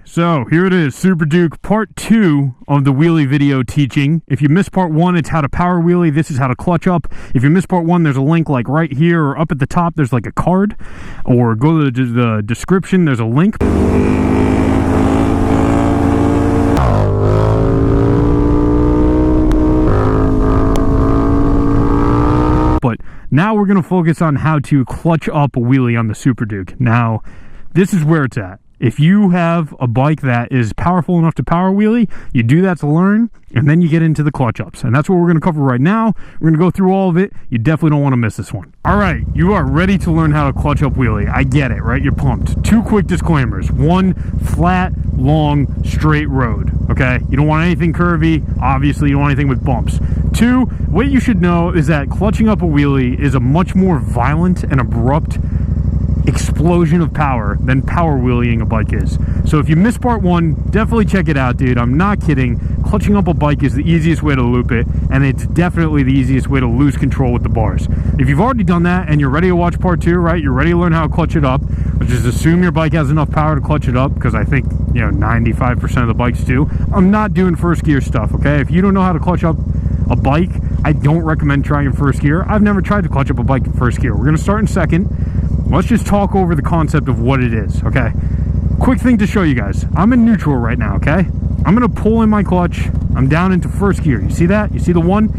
So here it is, Super Duke part 2 of the wheelie video teaching. If you missed part 1, it's how to power wheelie. This is how to clutch up. If you missed part 1, there's a link like right here or up at the top. There's like a card, or go to the description. There's a link. But now we're going to focus on how to clutch up a wheelie on the Super Duke. Now, this is where it's at. If you have a bike that is powerful enough to power wheelie, you do that to learn, and then you get into the clutch ups. And that's what we're going to cover right now. We're going to go through all of it. You definitely don't want to miss this one. All right, you are ready to learn how to clutch up wheelie. I get it, right? You're pumped. 2 quick disclaimers. 1, flat, long, straight road, okay? You don't want anything curvy. Obviously, you don't want anything with bumps. 2, what you should know is that clutching up a wheelie is a much more violent and abrupt explosion of power than power wheeling a bike is. So if you missed part 1, definitely check it out, dude. I'm not kidding. Clutching up a bike is the easiest way to loop it, and it's definitely the easiest way to lose control with the bars. If you've already done that and you're ready to watch part 2, right, you're ready to learn how to clutch it up, which is assume your bike has enough power to clutch it up, because I think, 95% of the bikes do. I'm not doing first gear stuff, okay? If you don't know how to clutch up a bike, I don't recommend trying in first gear. I've never tried to clutch up a bike in first gear. We're going to start in second. Let's just talk over the concept of what it is, okay? Quick thing to show you guys. I'm in neutral right now, okay? I'm going to pull in my clutch. I'm down into first gear. You see that? You see the 1?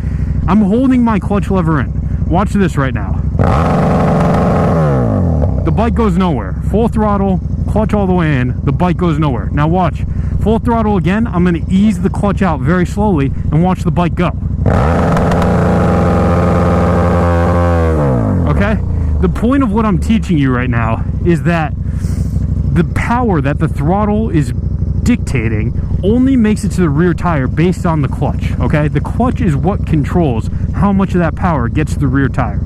I'm holding my clutch lever in. Watch this right now. The bike goes nowhere. Full throttle, clutch all the way in. The bike goes nowhere. Now watch. Full throttle again. I'm going to ease the clutch out very slowly and watch the bike go. Okay? The point of what I'm teaching you right now is that the power that the throttle is dictating only makes it to the rear tire based on the clutch, okay? The clutch is what controls how much of that power gets to the rear tire.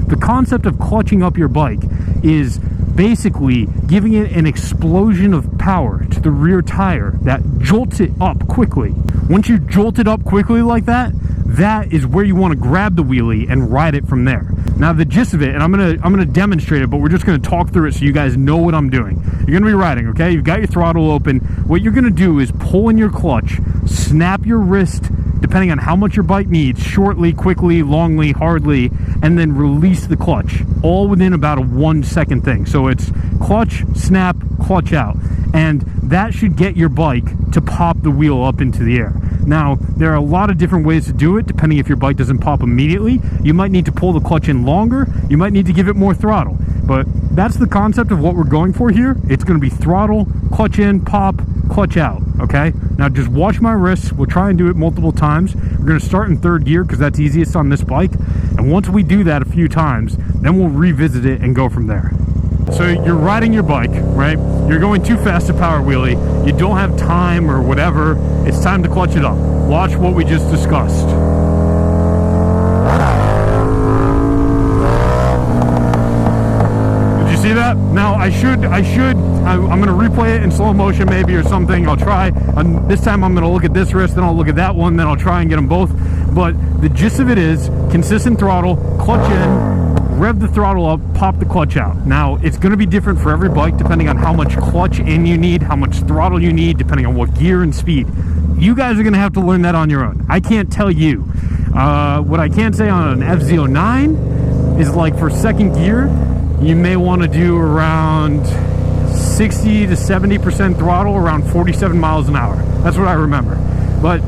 The concept of clutching up your bike is basically giving it an explosion of power to the rear tire that jolts it up quickly. Once you jolt it up quickly like that, that is where you want to grab the wheelie and ride it from there. Now the gist of it, and I'm gonna demonstrate it, but we're just gonna talk through it so you guys know what I'm doing. You're gonna be riding, okay? You've got your throttle open. What you're gonna do is pull in your clutch, snap your wrist, depending on how much your bike needs, shortly, quickly, longly, hardly, and then release the clutch, all within about a 1 second thing. So it's clutch, snap, clutch out. And that should get your bike to pop the wheel up into the air. Now, there are a lot of different ways to do it, depending if your bike doesn't pop immediately. You might need to pull the clutch in longer. You might need to give it more throttle. But that's the concept of what we're going for here. It's going to be throttle, clutch in, pop, clutch out, okay? Now, just watch my wrists. We'll try and do it multiple times. We're going to start in third gear because that's easiest on this bike. And once we do that a few times, then we'll revisit it and go from there. So you're riding your bike, right? You're going too fast to power wheelie. You don't have time or whatever. It's time to clutch it up. Watch what we just discussed. Did you see that? Now I'm going to replay it in slow motion maybe or something. I'll try. This time I'm going to look at this wrist, then I'll look at that one, then I'll try and get them both. But the gist of it is consistent throttle, clutch in, rev the throttle up, pop the clutch out. Now, it's going to be different for every bike depending on how much clutch in you need, how much throttle you need, depending on what gear and speed. You guys are going to have to learn that on your own. I can't tell you. What I can say on an FZ09 is like for second gear, you may want to do around 60 to 70% throttle, around 47 miles an hour. That's what I remember. But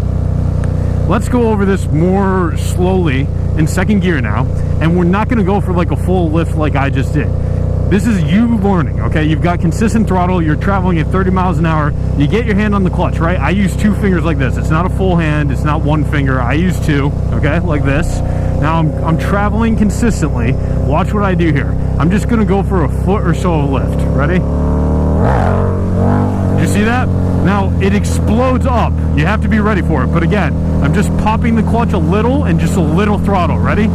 let's go over this more slowly in second gear now, and we're not going to go for like a full lift like I just did. This is you learning, okay? You've got consistent throttle, you're traveling at 30 miles an hour, you get your hand on the clutch, right? I use 2 fingers like this. It's not a full hand, it's not 1 finger. I use 2, okay, like this. Now I'm traveling consistently. Watch what I do here. I'm just going to go for a foot or so of lift. Ready? Did you see that? Now, it explodes up. You have to be ready for it. But again, I'm just popping the clutch a little and just a little throttle. Ready? You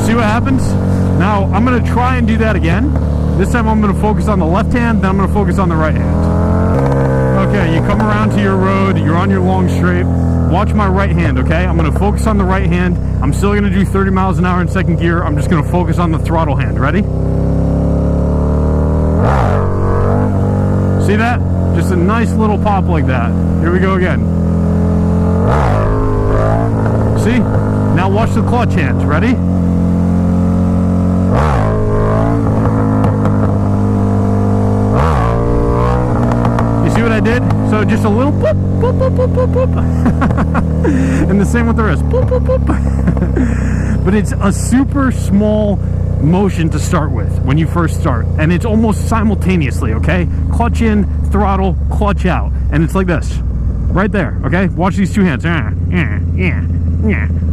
see what happens? Now, I'm going to try and do that again. This time I'm going to focus on the left hand, then I'm going to focus on the right hand. Okay, you come around to your road, you're on your long straight. Watch my right hand, okay? I'm going to focus on the right hand. I'm still going to do 30 miles an hour in second gear. I'm just going to focus on the throttle hand. Ready? See that? Just a nice little pop like that. Here we go again. See? Now watch the clutch hands. Ready? You see what I did? So just a little boop, boop, boop, boop, boop, boop. And the same with the rest. Boop, boop, boop. But it's a super small motion to start with when you first start. And it's almost simultaneously, okay? Clutch in, throttle, clutch out. And it's like this. Right there, okay? Watch these two hands.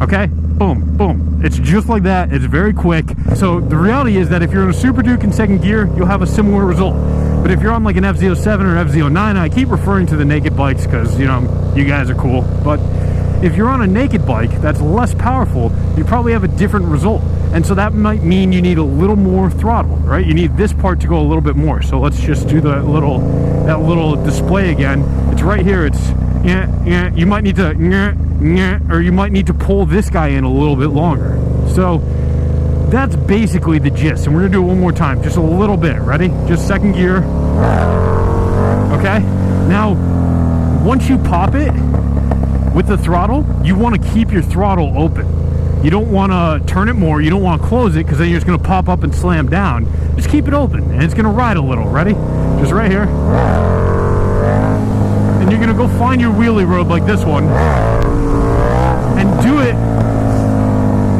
Okay? Boom, boom. It's just like that. It's very quick. So the reality is that if you're in a Super Duke in second gear, you'll have a similar result. But if you're on like an FZ07 or FZ09, I keep referring to the naked bikes because, you know, you guys are cool. But if you're on a naked bike that's less powerful, you probably have a different result. And so that might mean you need a little more throttle, right? You need this part to go a little bit more. So let's just do that little display again. It's right here. It's you might need to or you might need to pull this guy in a little bit longer. So that's basically the gist. And we're gonna do it one more time, just a little bit. Ready? Just second gear. Okay. Now, once you pop it with the throttle, you want to keep your throttle open. You don't want to turn it more. You don't want to close it because then you're just going to pop up and slam down. Just keep it open and it's going to ride a little. Ready? Just right here. And you're going to go find your wheelie road like this one and do it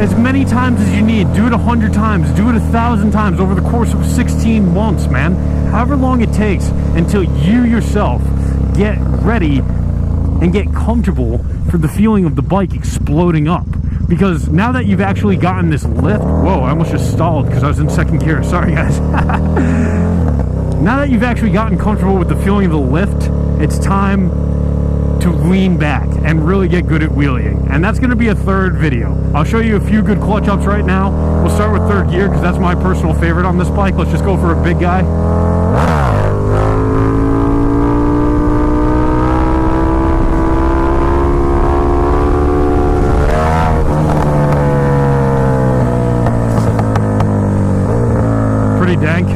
as many times as you need. Do it 100 times. Do it 1,000 times over the course of 16 months, man. However long it takes until you yourself get ready and get comfortable for the feeling of the bike exploding up. Because now that you've actually gotten this lift, whoa, I almost just stalled because I was in second gear. Sorry, guys. Now that you've actually gotten comfortable with the feeling of the lift, it's time to lean back and really get good at wheeling. And that's going to be a third video. I'll show you a few good clutch ups right now. We'll start with third gear because that's my personal favorite on this bike. Let's just go for a big guy. Dank.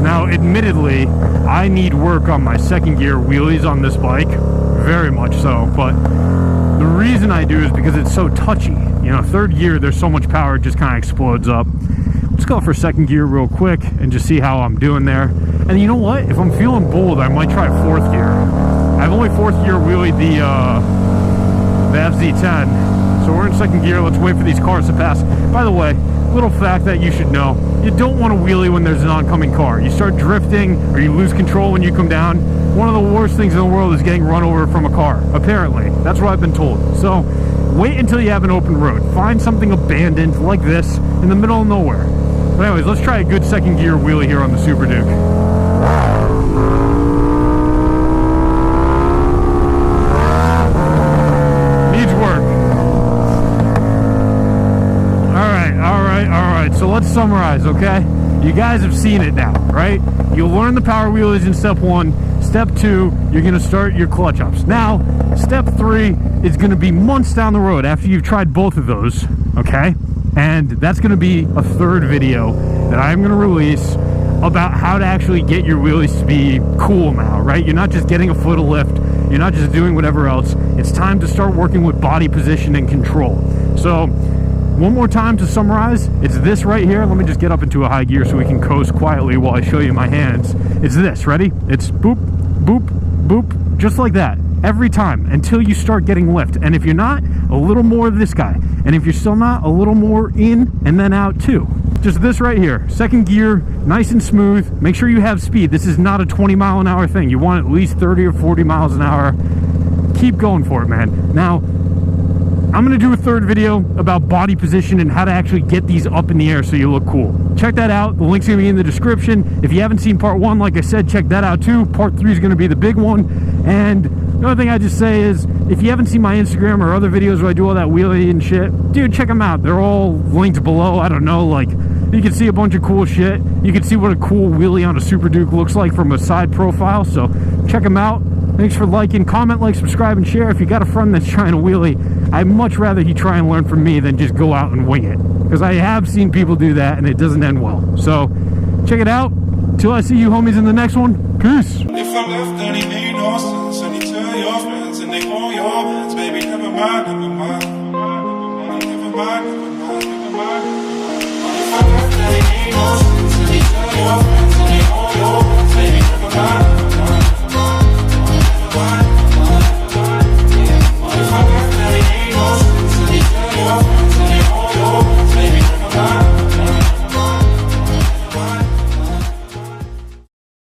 Now, admittedly, I need work on my second gear wheelies on this bike, very much so, but the reason I do is because it's so touchy. You know, third gear, there's so much power, it just kind of explodes up. Let's go for second gear real quick and just see how I'm doing there. And you know what? If I'm feeling bold, I might try fourth gear. I've only fourth gear wheelied the FZ10, so we're in second gear. Let's wait for these cars to pass. By the way, little fact that you should know, you don't want to wheelie when there's an oncoming car. You start drifting or you lose control when you come down. One of the worst things in the world is getting run over from a car, apparently. That's what I've been told. So wait until you have an open road. Find something abandoned like this in the middle of nowhere. But anyways, let's try a good second gear wheelie here on the Super Duke. Needs work. So let's summarize, okay? You guys have seen it now, right? You'll learn the power wheelies in step 1. Step 2, you're going to start your clutch ups. Now, step 3 is going to be months down the road after you've tried both of those, okay? And that's going to be a third video that I'm going to release about how to actually get your wheelies to be cool now, right? You're not just getting a foot of lift. You're not just doing whatever else. It's time to start working with body position and control. So one more time to summarize, it's this right here. Let me just get up into a high gear so we can coast quietly while I show you my hands. It's this, ready? It's boop, boop, boop, just like that. Every time until you start getting lift. And if you're not, a little more of this guy. And if you're still not, a little more in and then out too. Just this right here. Second gear, nice and smooth. Make sure you have speed. This is not a 20-mile-an-hour thing. You want at least 30 or 40 miles an hour. Keep going for it, man. Now, I'm going to do a third video about body position and how to actually get these up in the air so you look cool. Check that out. The link's going to be in the description. If you haven't seen part 1, like I said, check that out too. Part 3 is going to be the big one. And the other thing I just say is, if you haven't seen my Instagram or other videos where I do all that wheelie and shit, dude, check them out. They're all linked below. I don't know, like, you can see a bunch of cool shit. You can see what a cool wheelie on a Super Duke looks like from a side profile. So check them out. Thanks for liking, comment, like, subscribe, and share. If you got a friend that's trying to wheelie, I'd much rather he try and learn from me than just go out and wing it. Because I have seen people do that, and it doesn't end well. So, check it out. Till I see you homies in the next one, Peace. If I left, then it made no sense. And you tell your friends, and they call your friends. Baby, never mind, never mind. Never mind, never mind, never mind. If I left, then it made no sense. And you tell your friends.